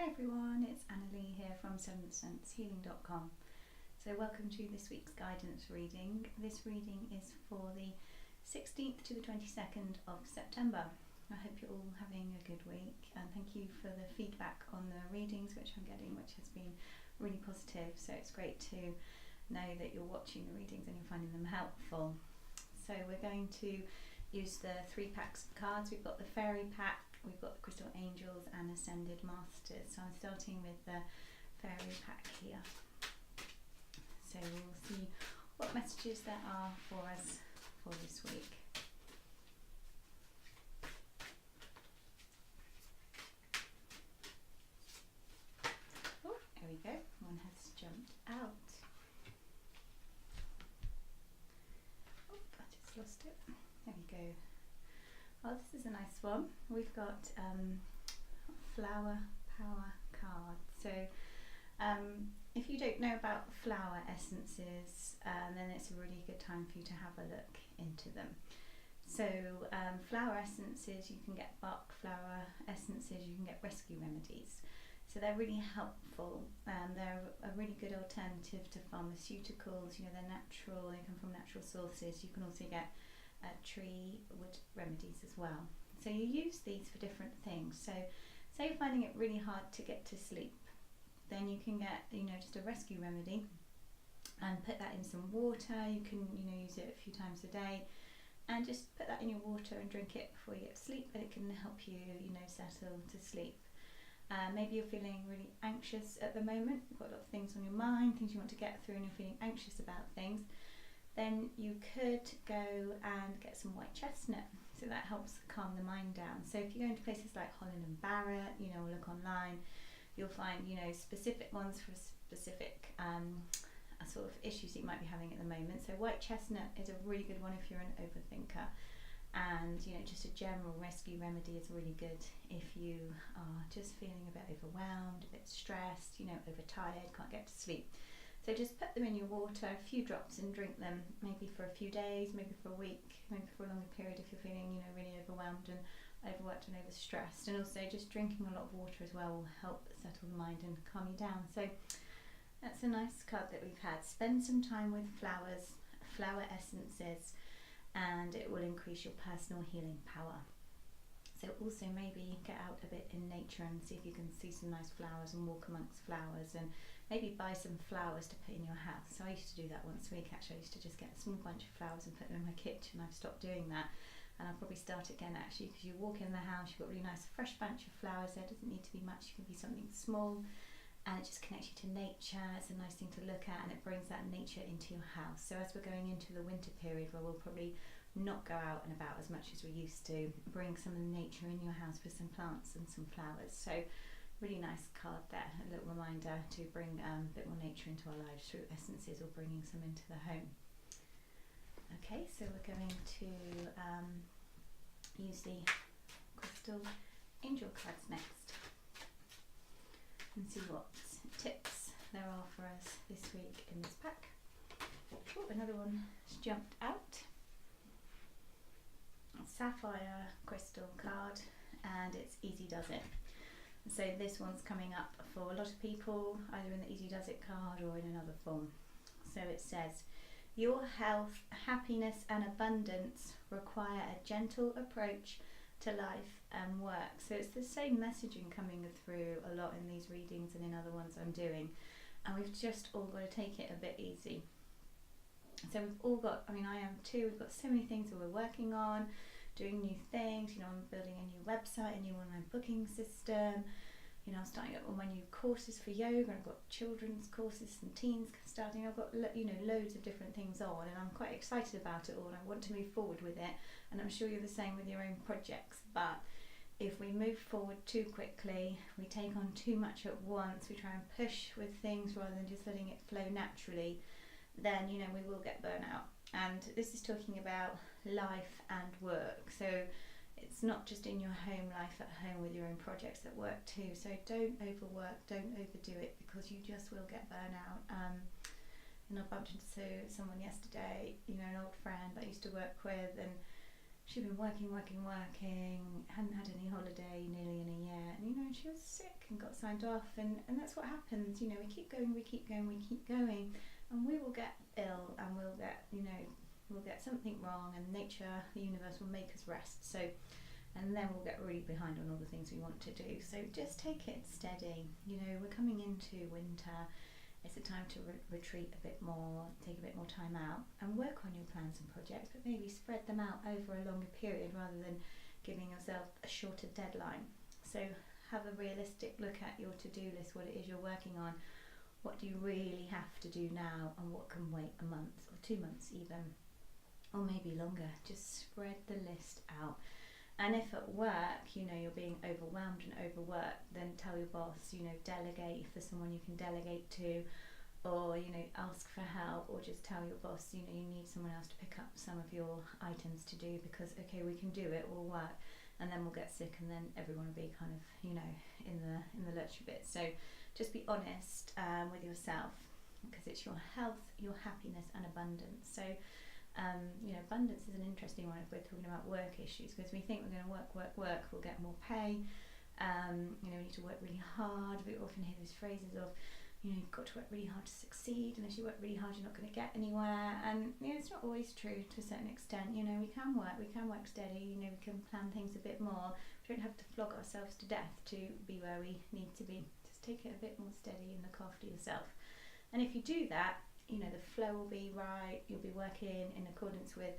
Hi everyone, it's Annalie here from seventhsenshealing.com. So welcome to this week's guidance reading. This reading is for the 16th to the 22nd of September. I hope you're all having a good week, and thank you for the feedback on the readings which I'm getting, which has been really positive. So it's great to know that you're watching the readings and you're finding them helpful. So we're going to use the 3 packs of cards. We've got the fairy pack, we've got the crystal angels and ascended masters. So I'm starting with the fairy pack here. So we'll see what messages there are for us for this week. Oh, there we go. One has jumped out. Oh, I just lost it. There we go. Oh, this is a nice one. We've got flower power card. So if you don't know about flower essences, then it's a really good time for you to have a look into them. So flower essences, you can get bark flower essences, you can get rescue remedies. So they're really helpful. They're a really good alternative to pharmaceuticals. You know, they're natural, they come from natural sources. You can also get tree wood remedies as well. So you use these for different things. So say you're finding it really hard to get to sleep, then you can get, just a rescue remedy and put that in some water. You can, use it a few times a day and just put that in your water and drink it before you get to sleep, and it can help you, settle to sleep. Maybe you're feeling really anxious at the moment, you've got a lot of things on your mind, things you want to get through, and you're feeling anxious about things. Then you could go and get some white chestnut, so that helps calm the mind down. So if you go into places like Holland and Barrett, or look online, you'll find specific ones for specific sort of issues that you might be having at the moment. So white chestnut is a really good one if you're an overthinker, and just a general rescue remedy is really good if you are just feeling a bit overwhelmed, a bit stressed, overtired, can't get to sleep. So just put them in your water, a few drops, and drink them, maybe for a few days, maybe for a week, maybe for a longer period if you're feeling, really overwhelmed and overworked and overstressed. And also just drinking a lot of water as well will help settle the mind and calm you down. So that's a nice card that we've had. Spend some time with flowers, flower essences, and it will increase your personal healing power. So also maybe get out a bit in nature and see if you can see some nice flowers and walk amongst flowers, and maybe buy some flowers to put in your house. So I used to do that once a week actually. I used to just get a small bunch of flowers and put them in my kitchen. I've stopped doing that, and I'll probably start again actually, because you walk in the house, you've got a really nice fresh bunch of flowers there. It doesn't need to be much, it can be something small, and it just connects you to nature. It's a nice thing to look at, and it brings that nature into your house. So as we're going into the winter period, where we'll probably not go out and about as much as we used to, bring some of the nature in your house with some plants and some flowers. So really nice card there, a little reminder to bring a bit more nature into our lives through essences or bringing some into the home. Okay, so we're going to use the crystal angel cards next and see what tips there are for us this week in this pack. Oh, another one has jumped out. Sapphire crystal card, and it's Easy Does It. So this one's coming up for a lot of people, either in the Easy Does It card or in another form. So it says, your health, happiness and abundance require a gentle approach to life and work. So it's the same messaging coming through a lot in these readings and in other ones I'm doing, and we've just all got to take it a bit easy. So we've all got, I am too, we've got so many things that we're working on, doing new things. I'm building a new website, a new online booking system. I'm starting up all my new courses for yoga, and I've got children's courses and teens starting. I've got loads of different things on, and I'm quite excited about it all, and I want to move forward with it, and I'm sure you're the same with your own projects. But if we move forward too quickly, we take on too much at once, we try and push with things rather than just letting it flow naturally, then we will get burnout. And this is talking about life and work, so it's not just in your home life at home with your own projects at work too. So don't overwork, don't overdo it, because you just will get burnout. And I bumped into someone yesterday, an old friend that I used to work with, and she'd been working, hadn't had any holiday nearly in a year, and you know, she was sick and got signed off, and that's what happens, you know, we keep going, and we will get ill, and we'll get something wrong, and nature, the universe will make us rest, so, and then we'll get really behind on all the things we want to do. So just take it steady, you know, we're coming into winter. It's a time to retreat a bit more, take a bit more time out and work on your plans and projects, but maybe spread them out over a longer period rather than giving yourself a shorter deadline. So have a realistic look at your to-do list, what it is you're working on, what do you really have to do now, and what can wait a month or 2 months even, or maybe longer. Just spread the list out. And if at work, you know, you're being overwhelmed and overworked, then tell your boss, you know, delegate if there's someone you can delegate to, or, you know, ask for help, or just tell your boss, you know, you need someone else to pick up some of your items to do because, okay, we can do it, we'll work, and then we'll get sick, and then everyone will be kind of, you know, in the lurch a bit. So just be honest with yourself, because it's your health, your happiness, and abundance. So you know, abundance is an interesting one if we're talking about work issues, because we think we're going to work, we'll get more pay, you know, we need to work really hard. We often hear those phrases of, you know, you've got to work really hard to succeed, unless you work really hard you're not going to get anywhere, and you know, it's not always true to a certain extent. You know, we can work steady, you know, we can plan things a bit more. We don't have to flog ourselves to death to be where we need to be. Just take it a bit more steady and look after yourself, and if you do that, you know, the flow will be right, you'll be working in accordance with,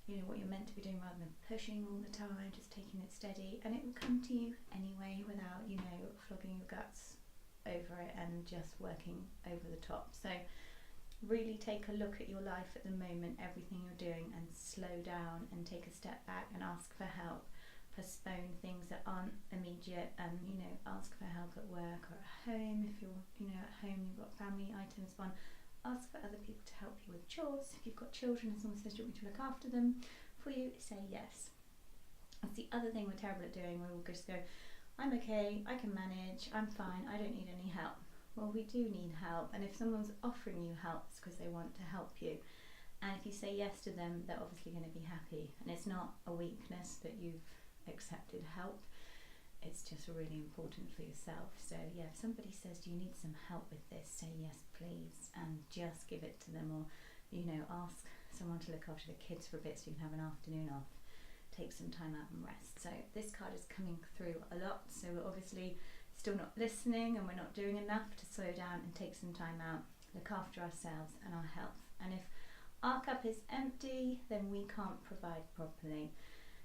you know, what you're meant to be doing rather than pushing all the time, just taking it steady, and it will come to you anyway without, you know, flogging your guts over it and just working over the top. So really take a look at your life at the moment, everything you're doing, and slow down and take a step back and ask for help. Postpone things that aren't immediate, and, you know, ask for help at work or at home. If you're, you know, at home you've got family items on, ask for other people to help you with chores. If you've got children and someone says you want me to look after them for you, say yes. That's the other thing we're terrible at doing, where we'll just go, I'm okay, I can manage, I'm fine, I don't need any help. Well, we do need help, and if someone's offering you help, it's because they want to help you. And if you say yes to them, they're obviously going to be happy. And it's not a weakness that you've accepted help. It's just really important for yourself. So yeah, if somebody says, do you need some help with this, say yes please, and just give it to them. Or, you know, ask someone to look after the kids for a bit so you can have an afternoon off, take some time out and rest. So this card is coming through a lot, so we're obviously still not listening, and we're not doing enough to slow down and take some time out, look after ourselves and our health. And if our cup is empty, then we can't provide properly.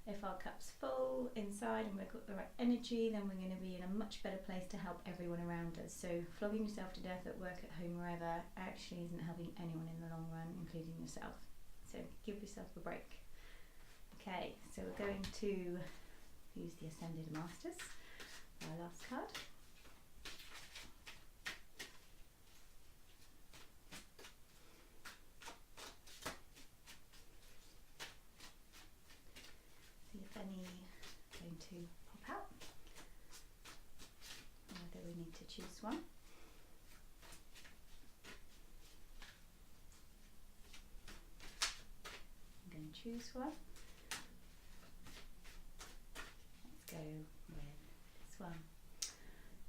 If our cup's full inside and we've got the right energy, then we're going to be in a much better place to help everyone around us. So flogging yourself to death at work, at home, wherever, actually isn't helping anyone in the long run, including yourself. So give yourself a break. Okay, so we're going to use the Ascended Masters, our last card. Any going to pop out, whether we need to choose one. I'm going to choose one. Let's go with this one.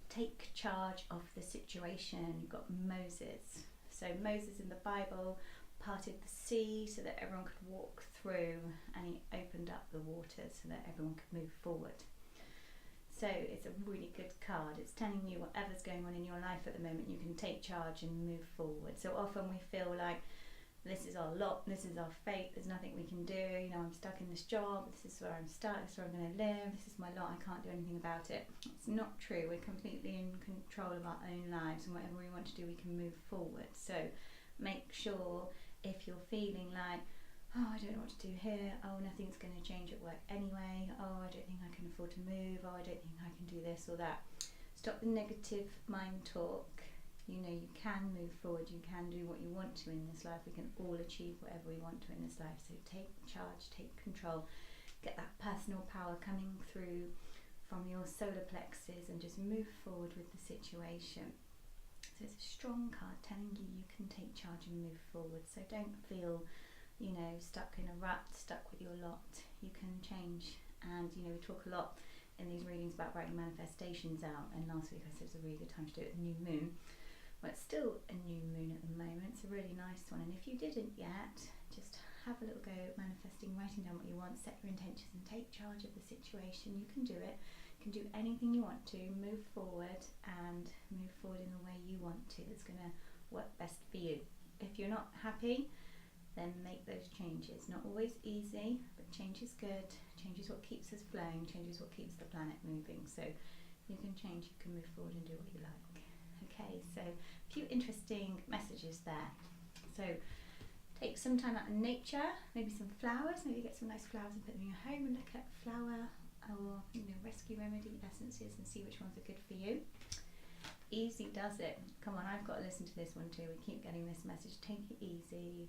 Take charge of the situation. You've got Moses. So Moses in the Bible parted the sea so that everyone could walk through, and he opened up the waters so that everyone could move forward. So it's a really good card. It's telling you whatever's going on in your life at the moment, you can take charge and move forward. So often we feel like this is our lot, this is our fate, there's nothing we can do, you know, I'm stuck in this job, this is where I'm stuck, this is where I'm going to live, this is my lot, I can't do anything about it. It's not true. We're completely in control of our own lives, and whatever we want to do, we can move forward. So make sure, if you're feeling like, oh, I don't know what to do here, oh, nothing's going to change at work anyway, oh, I don't think I can afford to move, oh, I don't think I can do this or that, stop the negative mind talk. You know, you can move forward, you can do what you want to in this life, we can all achieve whatever we want to in this life. So take charge, take control, get that personal power coming through from your solar plexus, and just move forward with the situation. So it's a strong card telling you you can take charge and move forward. So don't feel, you know, stuck in a rut, stuck with your lot. you can change. And you know, we talk a lot in these readings about writing manifestations out, and last week I said it's a really good time to do it at the new moon. Well, it's still a new moon at the moment. It's a really nice one, and if you didn't yet, just have a little go at manifesting, writing down what you want, set your intentions and take charge of the situation. You can do it. You can do anything you want to, move forward and move forward in the way you want to, that's going to work best for you. If you're not happy, then make those changes. Not always easy, but change is good. Change is what keeps us flowing, change is what keeps the planet moving. So you can change, you can move forward and do what you like. Okay, so a few interesting messages there. So take some time out in nature, maybe some flowers, maybe get some nice flowers and put them in your home and look at flower or rescue remedy essences and see which ones are good for you. Easy does it. Come on, I've got to listen to this one too. We keep getting this message, take it easy,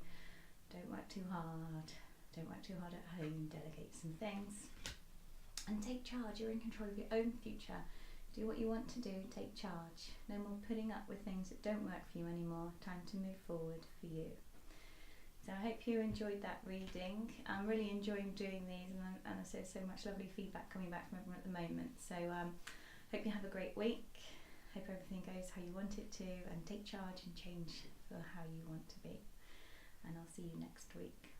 don't work too hard, don't work too hard at home, delegate some things and take charge. You're in control of your own future. Do what you want to do, take charge. No more putting up with things that don't work for you anymore. Time to move forward for you. So I hope you enjoyed that reading. I'm really enjoying doing these, and I see so much lovely feedback coming back from everyone at the moment. So hope you have a great week. Hope everything goes how you want it to, and take charge and change for how you want to be. And I'll see you next week.